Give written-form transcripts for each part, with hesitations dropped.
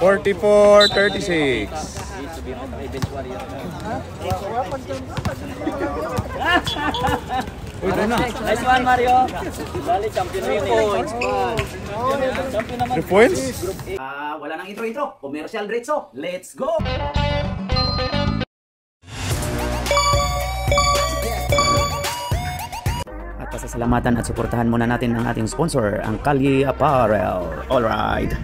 44-36. Uy, doon na. Nice one, Mario. Dali, champion 3 points. 3 points? Wala nang intro-intro. Commercial diretso. Let's go! At pasasalamatan at suportahan muna natin ang ating sponsor, ang Kalye Apparel. Alright.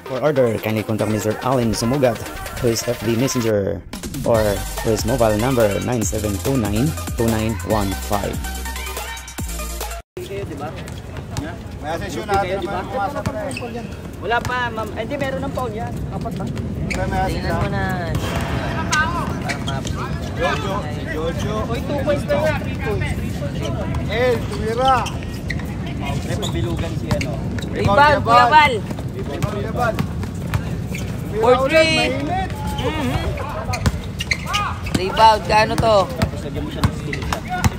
For order, kindly contact Mr. Allen Sumugat to his FB Messenger or to his mobile number 9729-2915. May asesyon natin naman pumasok na eh. Wala pa, ma'am. Hindi, meron ng paon yan. Kapat ba? Tingnan mo na. Jojo. Oy, 2 points na yan. 3 points. Tumira. May pambilugan si ano. Rebound, Kuya Bal. 4-3. Rebound, kano to?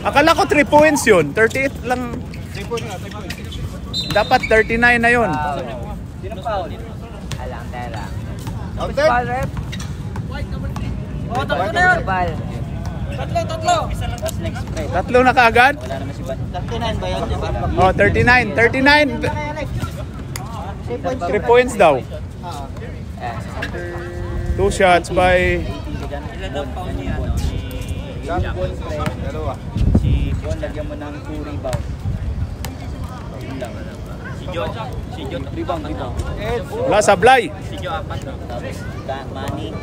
Akala ko 3 points yun. 38 lang. 3 points na, 3 points. Dapat 39 na yun. Sino foul? Alang, tera. Outed? Tatlo na yun. Tatlo. That's next play. Tatlo na kaagad? Wala naman si Bat. 39 ba yun? Oh, 39. 39. 3 points daw. 2 shots by... Ilan daw foul niya? Dalawa. Si Bon, lagyan mo ng 2 rebound. Si Jo, rebound. Wala sablay. Si Jo, 4. Tapos, Manny.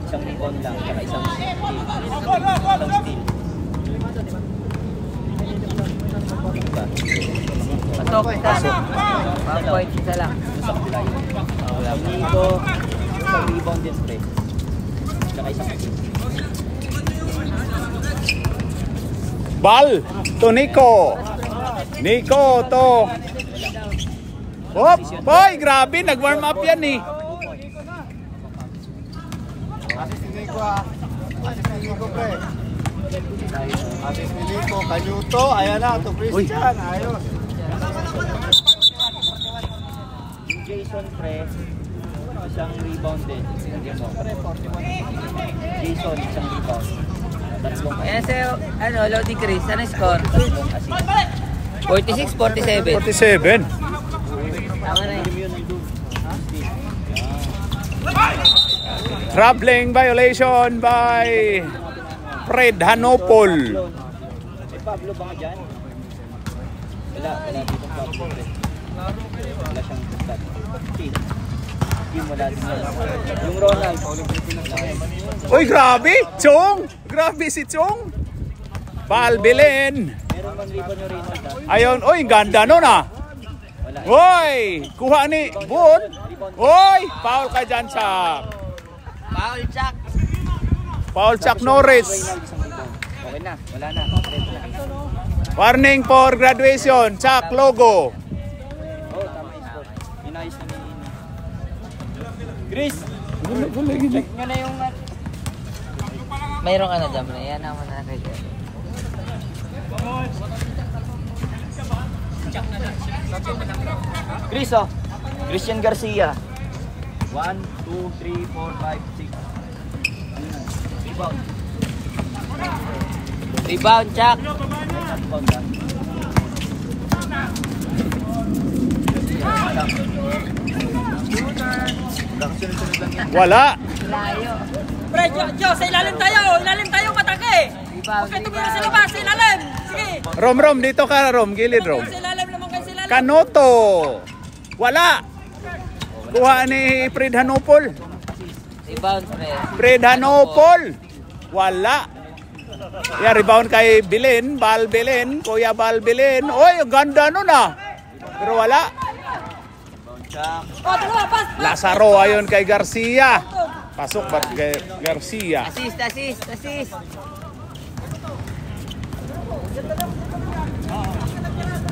Isang rebound lang, saka isang steal. Pasok, pasok. 1 point, isa lang. Nico, isang rebound din, pre. Saka isang steal. Bal to Nico. Nico to. Hop, boy, grabe, nag-warm up yan eh. Assist ni Nico ha. Assist ni Nico pre. Assist ni Nico. Kanyuto. Ayan na. To Christian. Ayos. Yung Jason, pre. Isang rebound din. Jason, isang rebound. Tatlong Ayan sa'yo, ano, Lodi Chris, ano yung score? assist. 46-47. 47. Tama na yun. Traveling violation by Fred Hanopol. May Pablo ba nga dyan? Wala dito Pablo. Wala siyang stat. Team wala din yan. Yung Ronald. Uy, grabe! Chong! Grabe si Chong! Balbilin! Meron bang rebound yung Reynolds ha? Ayun, uy, ganda nun ah! Wala. Uy! Kuha ni Boon! Uy! Foul ka dyan, Chuck! Foul, Chuck. Foul, Chuck Norris! Reynolds isang rebound. Okay na. Wala na. Warning for graduation, Chuck logo! Oh, tama yung spot. Inayos na ni Chris! Check nyo na yung... Mayroon ka na dyan na. Yan naman na kayo. Chris, oh. Christian Garcia. 1, 2, 3, 4, 5, 6. Rebound. Rebound, Chuck. Rebound lang. Wala! Layo. Pre, Jo, sa ilalim tayo! Ilalim tayo, matake! Rebound, Huwag kayo tumira sa labas, sa ilalim! Sige! Rom, dito ka, Rom. Gilid, Rom. Sa ilalim naman kayo sa ilalim! Kanoto! Wala! Kuha ni Fred Hanopol. Rebound, pre. Fred Hanopol! Wala! Yeah, rebound kay Bilin. Balbilin. Kuya Balbilin. Uy, ganda nun ah! Pero wala. Oh, dalawa, pas! Lazaro ayon kay Garcia. Pasok ba kay Garcia? Assist.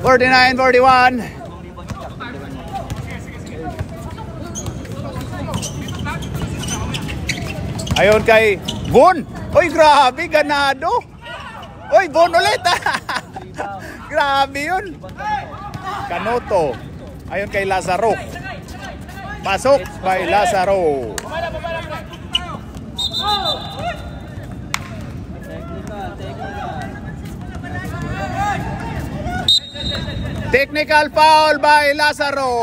49-41. Ayon kay Bon. Uy, grabe, ganado. Uy, Bon ulit. Grabe yun. Canoto. Ayon kay Lazaro. Pasok by Lazaro. Technical foul by Lazaro.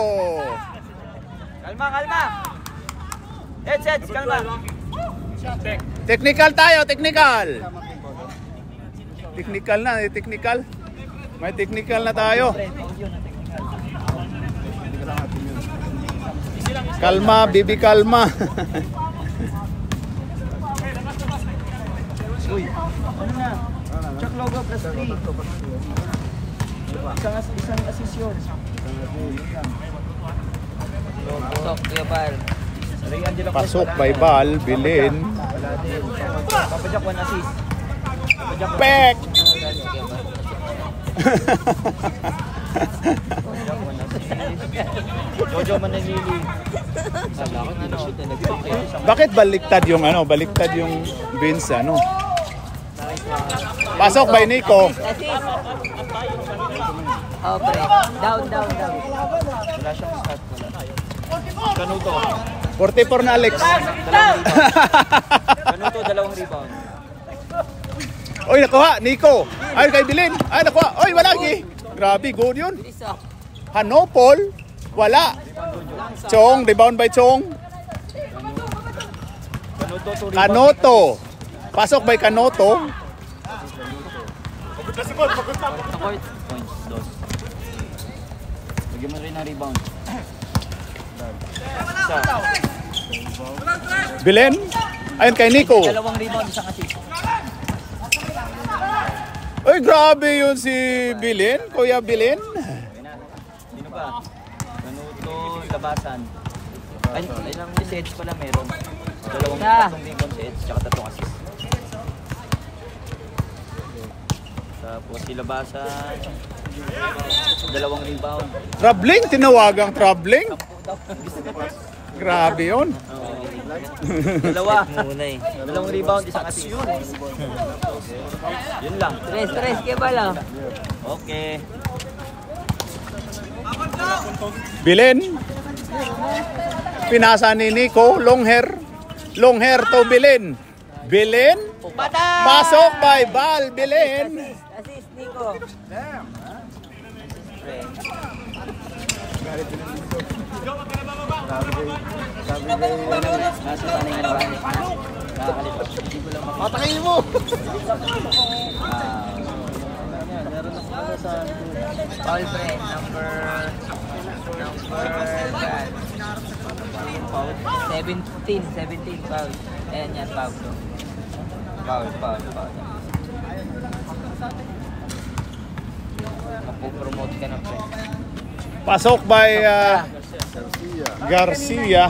Kalma, kalma. Heads, kalma. Technical tayo, technical. Technical na, technical. May technical na tayo. Kalma, bibi kalma. Uy, ano na? Chuck logo plus 3. Isang assist yun. Pasok, Kuya Bal. Pasok by Bal, Bilin. Wala din. Papadyak 1 assist. Pek! Jojo Mananili. Sabi ko, hindi na shoot na nag-shoot. Bakit baliktad yung ano? Baliktad yung Vince ano? Pasok by Nico. Assist. Oh, pre. Down. Wala siyang start. Kanuto. 44 na Alex. Kanuto, 2 rebound. Oy, nakuha, Nico. Ay, kay Bilin. Ay, nakuha. Oy, wala gi. Grabe, good yun. Bilis oh. Hanopol, wala. Chong, rebound by Chong. Kanuto, 2 rebound. Kanoto. Pasok by Kanoto. Points, 2. Lagyan mo rin ng rebound. Isa. Bilin. Ayun kay Nico. 2 rebound, isang assist. Oy, grabe yun si Bilin. Kuya Bilin. Sino ba? Kanuto, labasan. Ay, ilang sets pala meron. 2 rebound sets, tsaka 3 assist. Tapos si labasan, 2 rebound. Troubling, tinawagang troubling. Grabe yun. Dalawa. Muna eh. 2 rebound, isang assist. Yun lang. Stress, Kuya Bal oh. Okay. Bilin. Pinasa ni Nico, long hair. Long hair to Bilin. Bilin. Pasok by Bal, Bilin. Assist, Nico. Nasa tanay na ba? Nakakalipas. Hindi ko lang Patayin mo! meron ako sa Foul, pre. Number 17 foul. Ayan yan, Pablo. Foul. Mapupromote ka na, pre. Pasok by Garcia.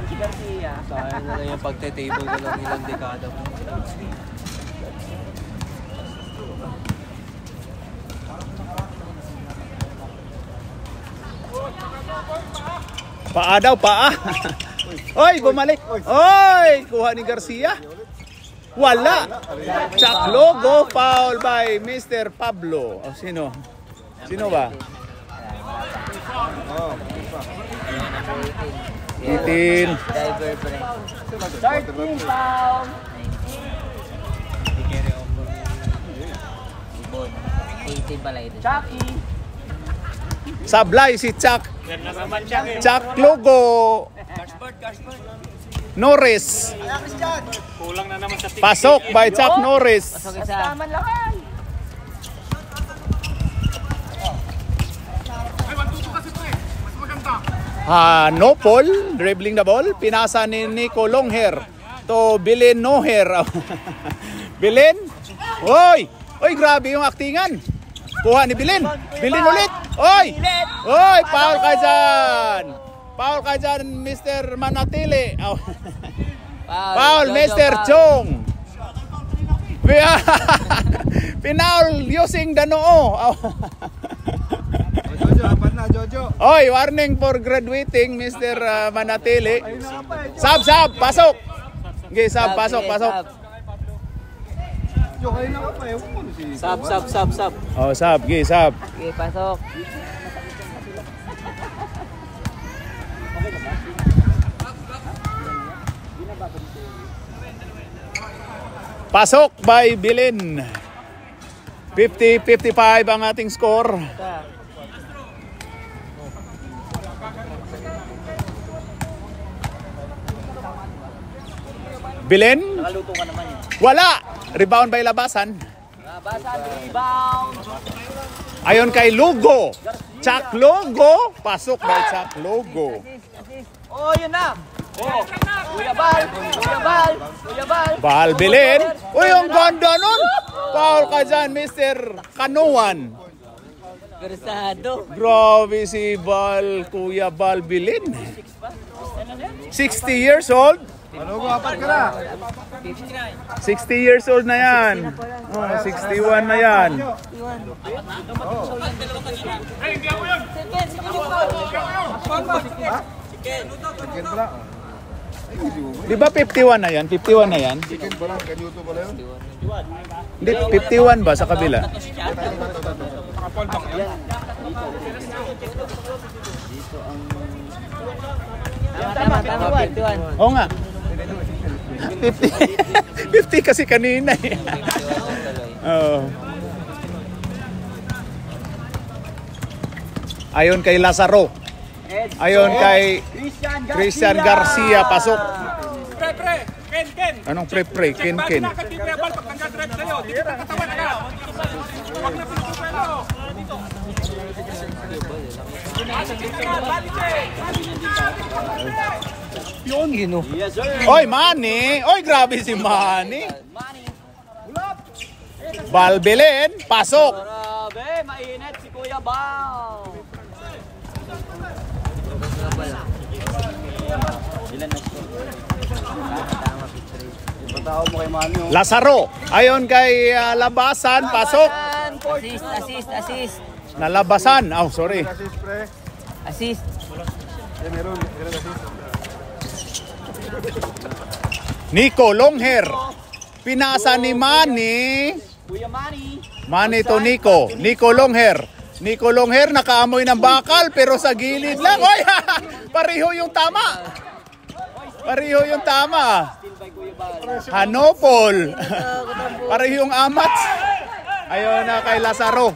Si Garcia. Sayang na lang yung pagte-table ko lang ilang dekada mo. Paa daw, paa. Oy, bumalik. Oy, kuha ni Garcia. Wala. Chuck logo, foul by Mr. Pablo. O, sino? Sino ba? Itin. Diver, pre. 13 foul. 18 pala ito. Chucky. Sablay si Chuck. Chuck logo. Norris. Pasok by Chuck Norris. Pasok isa. Hanopol, dribbling the ball. Pinasa ni Nico Longhair to Bilin Noher. Bilin. Oy! Oy, grabe yung aktingan. Kuha ni Bilin. Bilin ulit. Oy! Oy, foul ka dyan. Foul ka dyan, Mr. Manatili. Oh. Foul, Mr. Chong. Pinaul using the noo. Oh. Jojo, apat na, Jojo. Oy, warning for graduating, Mr. Manatili. Sab, pasok. Okay, sab, pasok. Jojo, kayo na ka pa. Ewan mo si Sab. Oh, sab, okay, sab. Okay, pasok. Pasok by Bilin. 50-55 ang ating score. Bilin? Nakaluto ka naman yun. Wala! Rebound by Labasan. Labasan, rebound. Ayon kay Lugo. Chuck Lugo. Pasok by Chuck Lugo. Oh, yun na. Oh, Kuya Bal. Kuya Bal. Kuya Bal. Bal Bilin. Uy, ang ganda nun. Foul ka dyan, Mr. Kanuan. Cruzado. Grabe si Kuya Bal Bilin. 60 years old. Malugo, apat ka na. 60 years old na yan. Oh, 61 na yan. Chicken pala. Di ba 51 na yan? 51 na yan? Chicken pala, kanyuto pala yun. Hindi, 51 ba sa kabila? Tama, 51. Oo nga. 50. 50 kasi kanina eh. Oh. Ayon kay Lazaro. Ayon kay Christian Garcia, pasok. Pre, Ken. Anong pre? Ken. Bakit di Kuya Bal pag nag-drive sa'yo? Di kita katawan agad. Huwag na pinupupelo. Yes, sir. Oy, Manny! Oy, grabe si Manny! Balbelen, pasok! Grabe, mainit si Kuya Bal. Ilan na siya? Patao mo kay Manny. oh. Lazaro, ayon kay Labasan, pasok! Assist. Nalabasan, oh sorry. Assist, pre. Assist. Meron assist. Nico Longher, pinasa ni Manny. Kuya Manny. Manny to Nico. Nico Longher. Nico Longher nakaamoy ng bakal pero sa gilid lang. Oy, pareho yung tama. Pareho yung tama. Hanopol. Pareho yung amats. Ayon na kay Lazaro.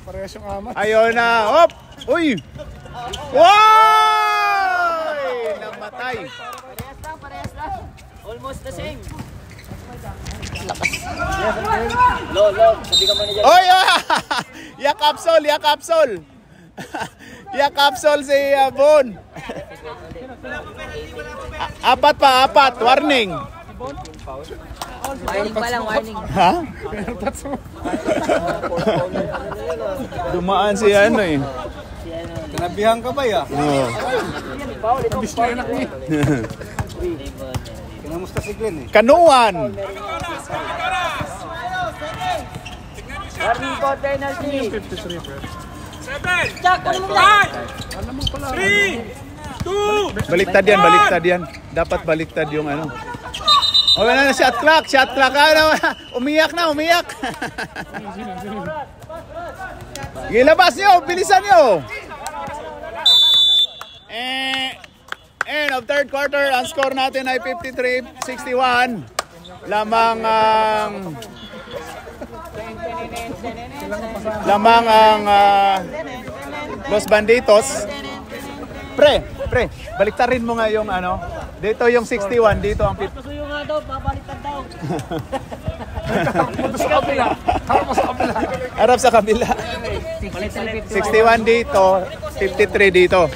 Parehas yung amat. Ayon na. Hop. Uy. Wow! Namatay. Parehas lang. Almost the same. Lo, sabi ka muna dyan. Oy! Yakapsol. Yakapsol si Bon. Apat. Warning. Warning pa lang, warning. Ha? Dumaan si ano eh. Kanabihan ka ba ya? Oo. Kabis na anak niya. Kinamusta si Glenn eh. Kanuan. Warning for penalty. 7, 5, 3, 2, Baliktad yan. Dapat baliktad yung ano. O na shot clock. Ano? Umiyak. Gilabas nyo, bilisan nyo. End of third quarter, ang score natin ay 53-61. Lamang ang Los Banditos. Pre, baliktarin mo nga yung ano. Dito yung 61, dito ang 50. Pasuyo nga daw, babaliktad daw. Harap sa kabila. 61 dito, 53 dito.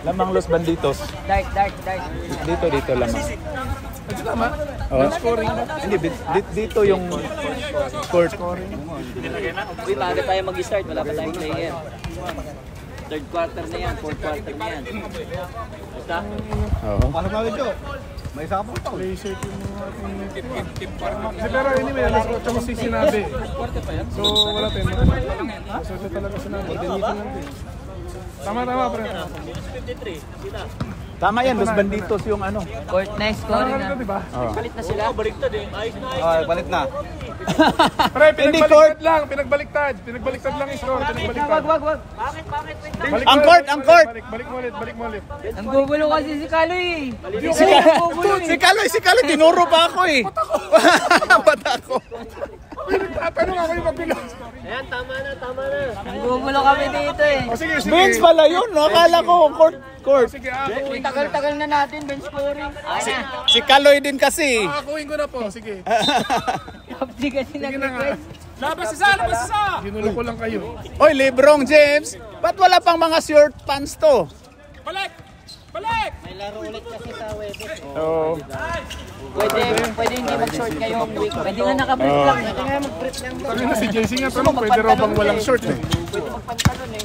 Lamang Los Banditos. Dark. Dito lamang. Hindi, dito yung court. Uy, maaga tayo mag-start. Wala pa tayong player. Third quarter na yan, fourth quarter na yan. Basta? Oo. Pasok natin, Joe. May isa ka pang tao. Play safe yung mga pero anyway, alas 8 kasi sinabi. So, wala tayo. Alas 8 talaga sinabi. Tama, pre. Tama yan, Los Banditos yung ano. Court nice scoring na. Palit na sila. Baliktad eh. Ayos na. Okay, balit na. Pre, Hindi pinagbaliktad lang. Pinagbaliktad lang yung score. Pinagbaliktad. Wag. Bakit? Ang court. Balik mo ulit. Ang gugulo kasi si Kaloy eh. Si Kaloy, tinuro pa ako eh. Ba't ako? Tanong ako yung magulo. Ayan, tama na. Ang gugulo kami dito eh. O sige. Bench pala yun, no? Akala ko court. Sige, akuin. Tagal-tagal na natin, bench scoring. Si Kaloy din kasi. Akuin ko na po. Sige. Kapti kasi Sige na nga. nag-request. Labas isa! Ginulo ko lang kayo. Oy, Lebrong James, ba't wala pang mga short pants to? Balik! May laro ulit kasi sa Webes. Oo. Pwede hindi mag-short kayong week. Pwede nga nakabrief lang. Pwede nga mag-brief lang. Sabi na si JC nga, tanong pwede raw bang walang short eh. Pwede magpantalon eh.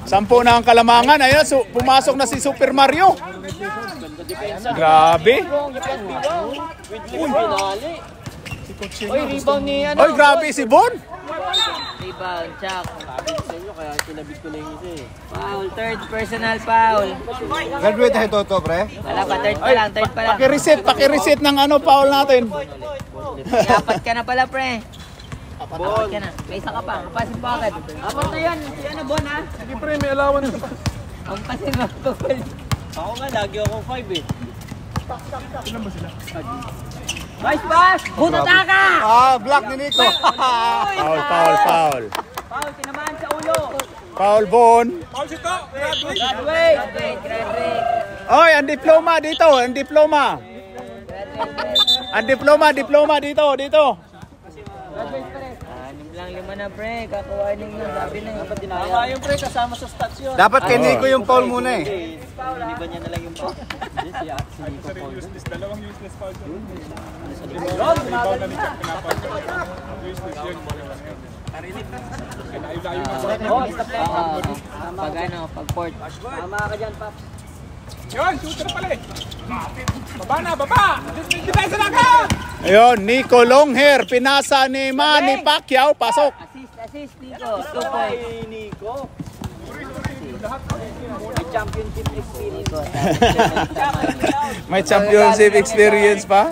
10 na ang Kalamangan. Ayun, pumasok na si Super Mario. Grabe. Uy, rebound ni ano. Oy, grabe si Bon. Rebound, check. Sa inyo, kaya kinabit ko na yung isa eh. Foul, third personal foul. Graduate na ito, pre. Wala pa, third pa lang. Paki-reset ng ano foul natin. Apat ka na pala, pre. Apat ka na. May isa ka pa. Kapasin pa agad. Apat na yan. Si ano, Bon, ha? Sige pre, may allowance pa. Ang pasin mo. Tukol. Ako nga, lagi akong 5 eh. Nice pass! Buta ka! Block ni Nico. Foul. Foul, tinamaan sa ulo. Foul, Bon. Paul sito! Graduate. Oy, ang diploma dito. Diploma dito. Anim lang, 5 na, pre. Kakuhanin na. Sabi na. Dapat Tama yung pre, kasama sa stats yun. Dapat kay Nico yung foul muna eh. Iniba niya na lang yung foul. Si Nico foul. Dalawang useless foul yun. Ron, Rebound na ni Chuck pinapal. Useless yun. Kinayo-layo na. Pag ano, pag port. Tama ka dyan, Paps. Yun, shooter pala eh. Baba! Depensa na ka! Ayun, Nico Longhair. Pinasa ni Manny Pacquiao. Pasok. Assist, Nico. 2 points. Ay, Nico. May championship experience. May championship experience pa.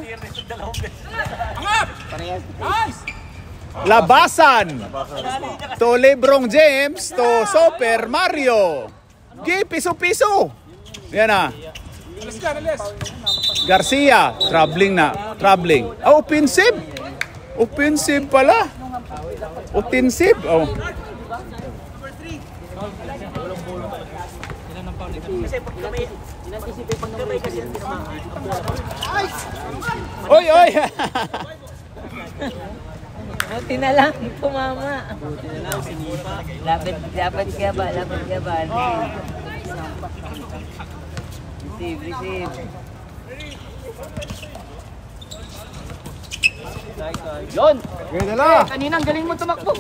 Nice! Labasan. To Lebrong James. To Super Mario. Piso-piso. Yan na. Alis ka, alis. Garcia. Traveling. Offensive. Offensive pala. Offensive. Oh. Oy! Buti na lang, tumama. Lapit ka ba? Receive. Yun! Ganda na. Kanina, ang galing mo tumakbo.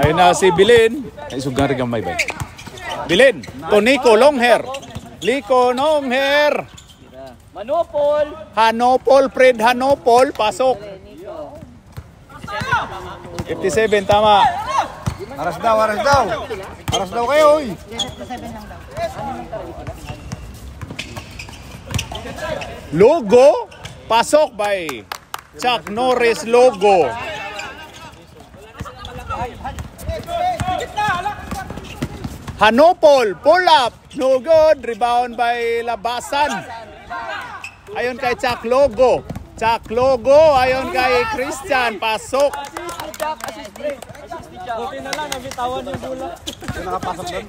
Ayun na si Bilin. Ay, sugar gamay ba? Bilin. To Nico Longhair. Manopol! Fred Hanopol. Pasok. 57, tama. Aras daw kayo, oy. Logo. Pasok by Chuck Norris Logo. Hanopol, pull up. No good. Rebound by Labasan. Ayon kay Chuck Logo. Ayon kay Christian. Pasok. Buti na lang, nabitawan yung bola. Sino nakapasok doon?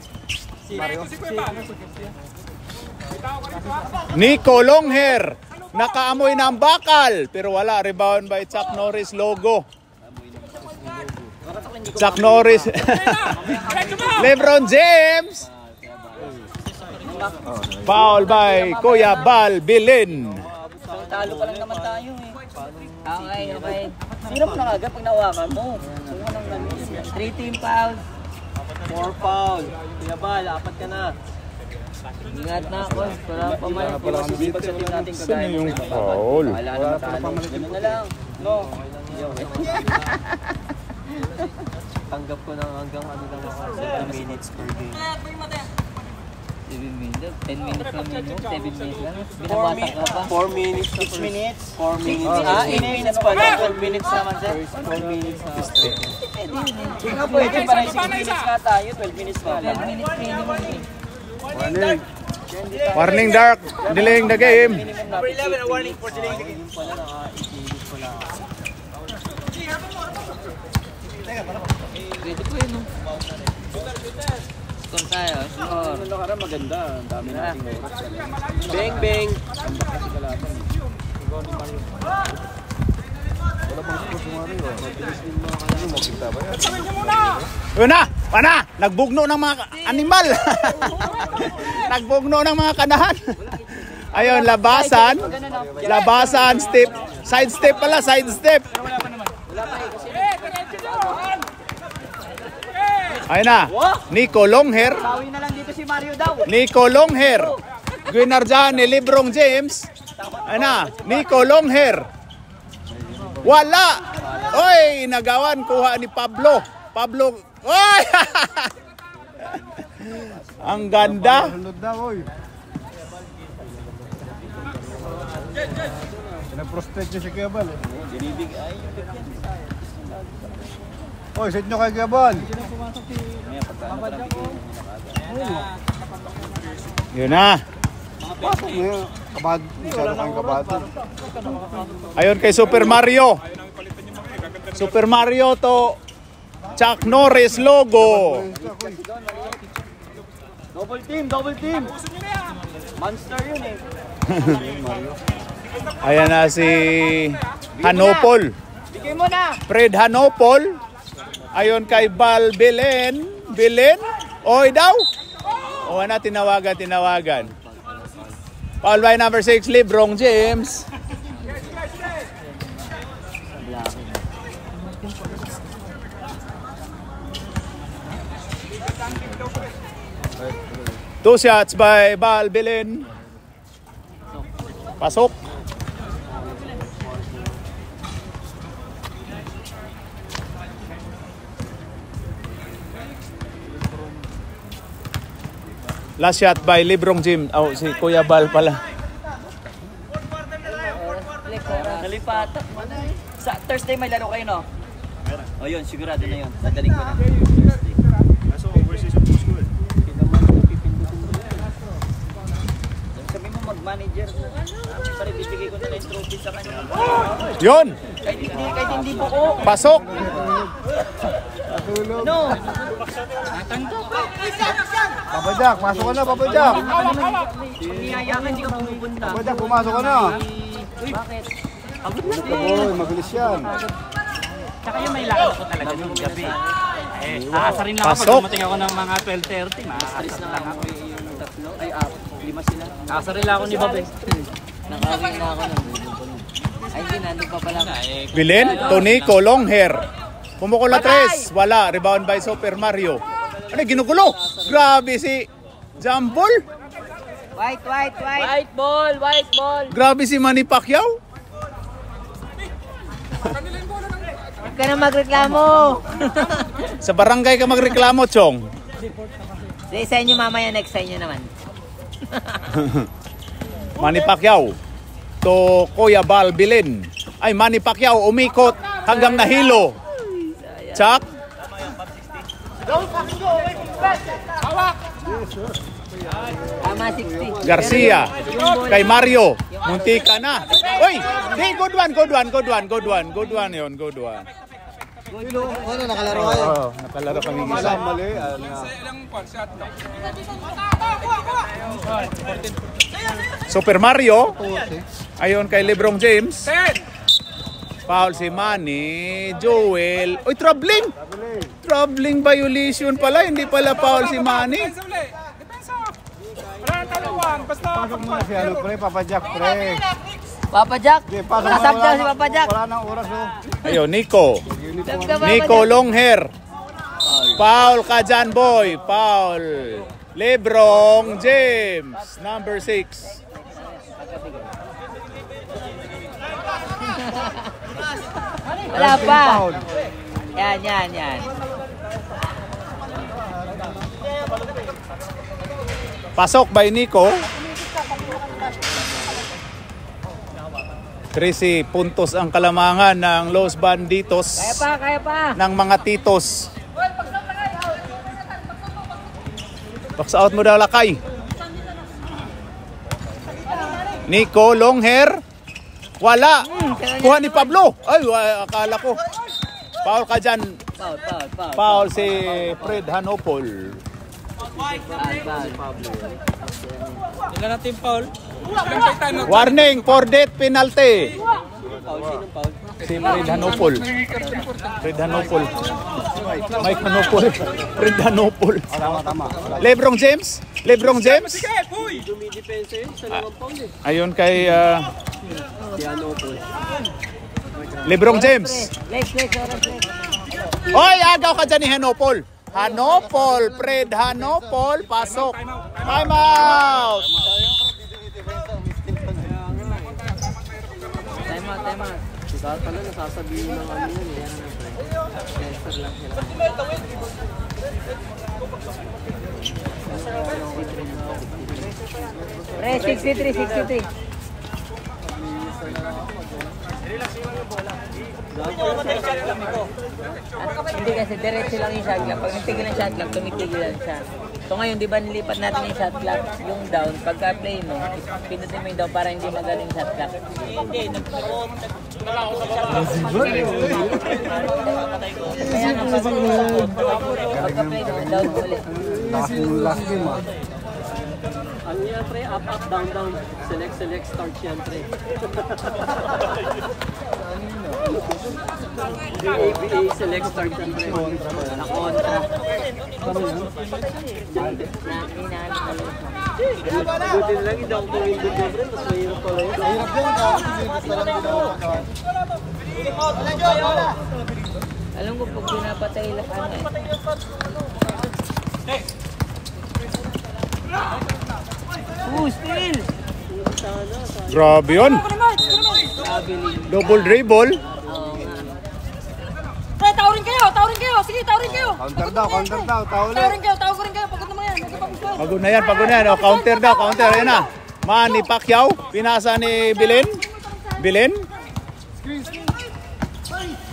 Nico Longhair. Nakaamoy ng bakal. Pero wala. Rebound by Chuck Norris Logo. Chuck Norris. Lebron James. Foul by Kuya Bal Bilin. Talo pa lang naman tayo eh. Okay. Sino mo nakagad pag nawakan mo? Sino mo nang namis? 3 team fouls. 4 foul. Kuya Bal, 4 ka na. Ingat na ako. Para pamalit. Masisipag sa team natin kagaya mo. Foul. Wala naman talo. Ganun na lang. No. Tanggap ko ng hanggang ano lang ako. 7 minutes per game. 7 minutes. 10 minutes lang minimum. 7 minutes lang. Binabatak ka pa. 4 minutes. 6 minutes? 4 minutes. 8 minutes pa lang. 12 minutes naman, sir. 4 minutes. Nga pwede, parang 6 minutes nga tayo. 12 minutes pa 12 lang. minutes minimum. Warning. Warning Dark, delaying the game. Number 11, a warning for delaying the game. Pala, naka-8 minutes pa lang. Pwede po yun. Score tayo. Score. Ano ka maganda. Ang dami nating oras. Bang, bang. Yun na, nagbugno ng mga animal. Nagbugno ng mga kanahan. Ayun, labasan, step, side step pala, side step. Ayun na, Nico Longhair. Bawi na lang dito si Mario daw. Nico Longhair. Guinardjan ni Librong James. Ayun na, Nico Longhair. Wala. Oy, nagawan kuha ni Pablo. Oy! Ang ganda. Sunod na, oy. Pinaprostrate niyo si Kebal. Oy, set nyo kay Kebal. Yun na. Pasok mo yun. Kabad. Masyado kayong kabado. Ayun kay Super Mario. Super Mario to Chuck Norris logo. Double team. Monster yun eh. Ayan na si Hanopol. Bigay mo na. Fred Hanopol. Ayun kay Val Belen. Oy daw. O na, tinawagan. Foul by number 6, Librong James. Two shots by Val Belen. Pasok. Last shot by Librong Jim. Oh, si Kuya Bal pala. Nalipatan. Sa Thursday may laro kayo, no? O yun, sigurado na yun. Dadaling ko na. Sabi mo mag-manager. Pare, bibigay ko na lang yung trophy sa kanya. Yun! Kahit hindi buko. Pasok! No! Papadyak, pasok ka na, Papadyak. Niyayakan, hindi ka pumupunta. Papadyak, pumasok ka na. Bakit? Boy, mabilis yan. Tsaka yung may lakad ako talaga yung gabi. Aasarin lang ako Pasok. pag dumating ako ng mga 12:30. Stress na lang ako yung tatlo. Ay, 5 sila. Aasarin lang ako ni Bob eh. Nakawin na ako ng ay, hindi, nandun pa pala. Bilin, Tonico Longhair. Pumukula 3. Wala. Rebound by Super Mario. Ano, ginugulo? Grabe si Jambol. White ball. Grabe si Manny Pacquiao. Huwag ka na magreklamo. Sa barangay ka magreklamo, Chong. Sige, sa inyo mamaya, next sa inyo naman. Manny Pacquiao to Kuya Bal Bilin. Ay, Manny Pacquiao umikot hanggang nahilo. Chuck. Tama, 60. Garcia. Kay Mario. Muntika na. Uy! Di, good one yun. Ano, nakalaro kayo? Oo, nakalaro kami isa. Alam, mali. Super Mario. Ayun kay Librong James. Foul si Manny. Joel. Uy, troubling! Troubling violation pala. Hindi pala foul si Manny. Pasok mo na si ano, pre, Papadyak, pre. Papa Jack. Okay, pasok mo. Nasab daw si Papa Jack. Wala nang oras, oh. Ayun, Nico. Sab ka, Papa Nico Jack. Longhair. Foul ka dyan, boy. Foul. Librong James. Number 6. Wala pa. Foul. Yan. Pasok by Nico. 13 puntos ang kalamangan ng Los Banditos Kaya pa. ng mga titos. Box out mo daw lakay. Nico, long hair. Wala. Kuha ni Pablo. Ay, akala ko. Foul ka dyan. Foul. Foul si Fred Hanopol. Ilan natin foul? Warning for death penalty. Paul, sinong Paul? Si Fred Hanopol. Fred Hanopol. Mike Hanopol. Fred Hanopol. Tama. Lebrong James. Lebrong James. Dumidepensa yun sa limang Paul eh. Ayun kay Si ano Paul? Lebrong James. Lex, oras. Oy, agaw ka dyan ni Hanopol. Hanopol. Fred Hanopol. Pasok. Time out. Time out. Dahil pala nasasabihin ng ano yun eh. Sensor lang sila. Pre, 63. Hindi kasi diretso lang yung shot clock. Pag nagtigil ang shot clock, tumitigilan siya. So ngayon, di ba nilipat natin yung shot clock, yung down, pagka play mo, pinutin mo yung down para hindi magaling yung shot clock. Kaya nga pagka play mo, down mo ulit. Last game ah. Ano yan pre? Up, down. Select, start yan pre. ABA, select, start yan pre. Na-contra. Buti lang, hindi ako tumindot yan pre. Mas mahirap pala yun. Mahirap yan kasi hindi pa lang ginawa. Alam ko pag pinapatay lang ano eh. Still! Grabe yun. Double dribble. Pre, tawrin kayo! Sige, tawrin kayo! Counter daw, tawulit. Tawrin kayo! Pagod naman yan! Pagod na yan. O, counter daw. Ayan na. Manny Pacquiao. Pinasa ni Bilin.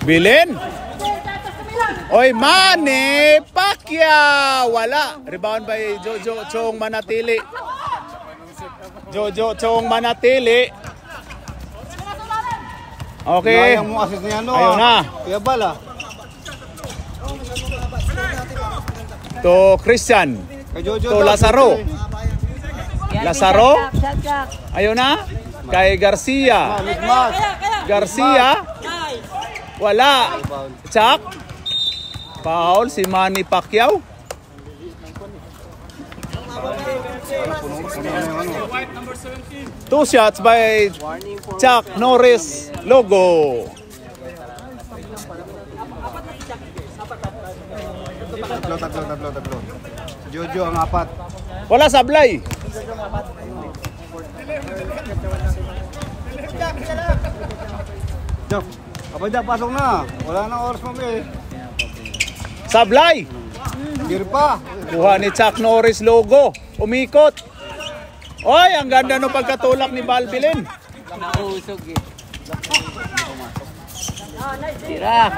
Bilin. Oy, Manny Pacquiao. Wala. Rebound by Jojo Chong Manatili. Okay. Sayang mo assist niya no. Ayun na. Kaya bala. To Christian. Kay Jojo. To Lazaro. Lazaro. Shot clock. Ayun na. Kay Garcia. Ligmas. Garcia. Wala. Chuck. Foul si Manny Pacquiao. Two shots by Chuck Norris Logo. Tatlo. Jojo ang apat. Wala sablay. Jok. Abay da, pasok na. Wala na oras mo eh. Sablay. Gear pa. Kuha ni Chuck Norris Logo. Umikot. Oy, ang ganda ng pagkatulak ni Balbilin. Nausog eh. Tira.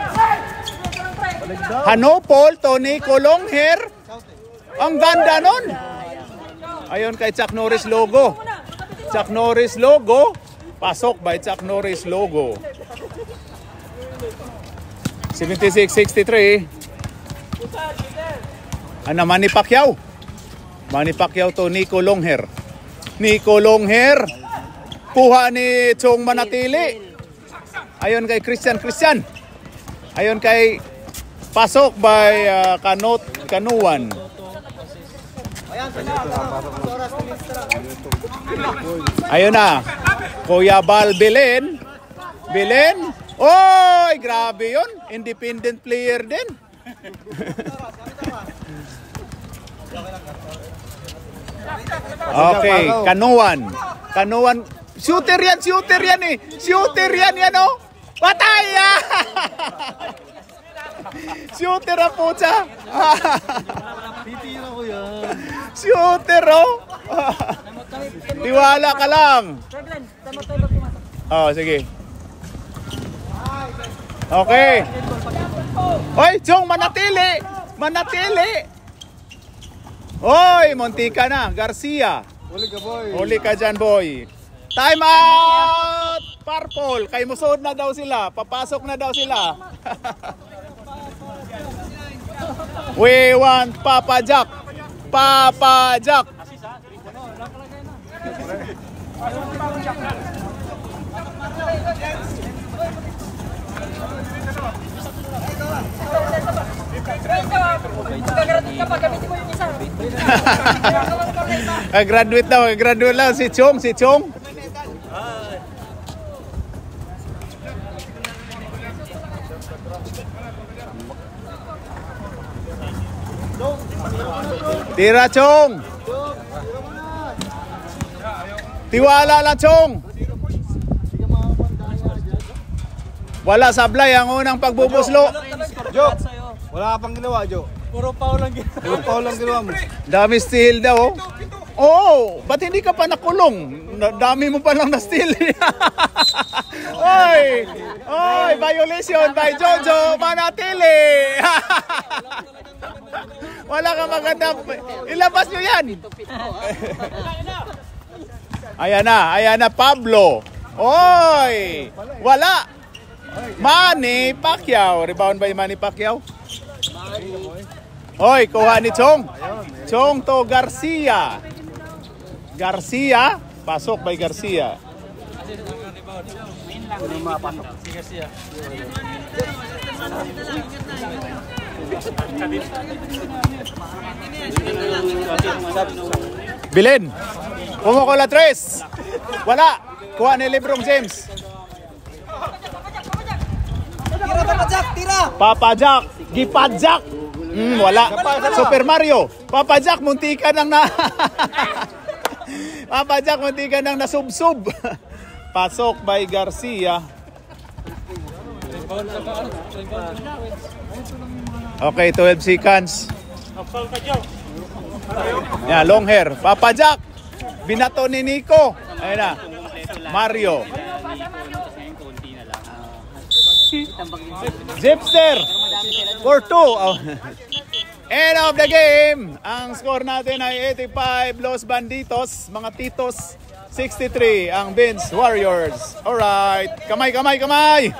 Hanopol, Tony Colongher. Ang ganda nun. Ayun kay Chuck Norris Logo. Pasok by Chuck Norris Logo. 76-63. Ano, Manny Pacquiao to Nico Longher. Kuha ni Chong Manatili. Ayun kay Christian. Ayun kay pasok by Kanuan. Ayun na. Kuya Bal Bilin. Oy, grabe yun. Independent player din. Okay, Kanuan. Shooter yan eh. Shooter yan oh. Patay! Shooter ang puta. Shooter oh. Tiwala ka lang. Oh, sige. Okay. Oy, Chong, manatili. Manatili. Oy, muntika na. Garcia. Uli ka, boy. Huli ka dyan, boy. Time out! Purple. Kay musod na daw sila. Papasok na daw sila. We want Papa Jack. Papa Jack. Magkakaroon ka pa, gamitin mo yung isa. Graduate lang si Chong, Tira, Chong. Tiwala lang, Chong. Wala sablay ang unang pagbubuslo. Jo, wala ka pang ginawa, Jo. Puro foul lang ginawa mo. Dami steal daw. Oo, ba't hindi ka pa nakulong? Dami mo pa lang na steal. Oy! Oy, violation by Jojo Manatili. Wala ka maganda. Ilabas nyo yan. Ayan na, Pablo. Oy! Wala. Manny Pacquiao. Rebound by Manny Pacquiao. Oy, kuha ni Chong. Chong to Garcia. Garcia. Pasok by Garcia. Bilin. Pumukola tres. Wala. Kuha ni Lebrong James. Tira, Papa Jack, tira! Papa Jack. Gipadjak. Wala. Super Mario. Papa Jack, muntika nang na... Papa Jack, muntika nang nasubsub. Pasok by Garcia. Okay, 12 seconds. Yeah, long hair. Papa Jack. Binato ni Nico. Ayun na. Mario. Zipster. 4-2. Oh. End of the game. Ang score natin ay 85 Los Banditos. Mga Titos 63 ang Vince Warriors. Alright. Kamay, kamay, kamay.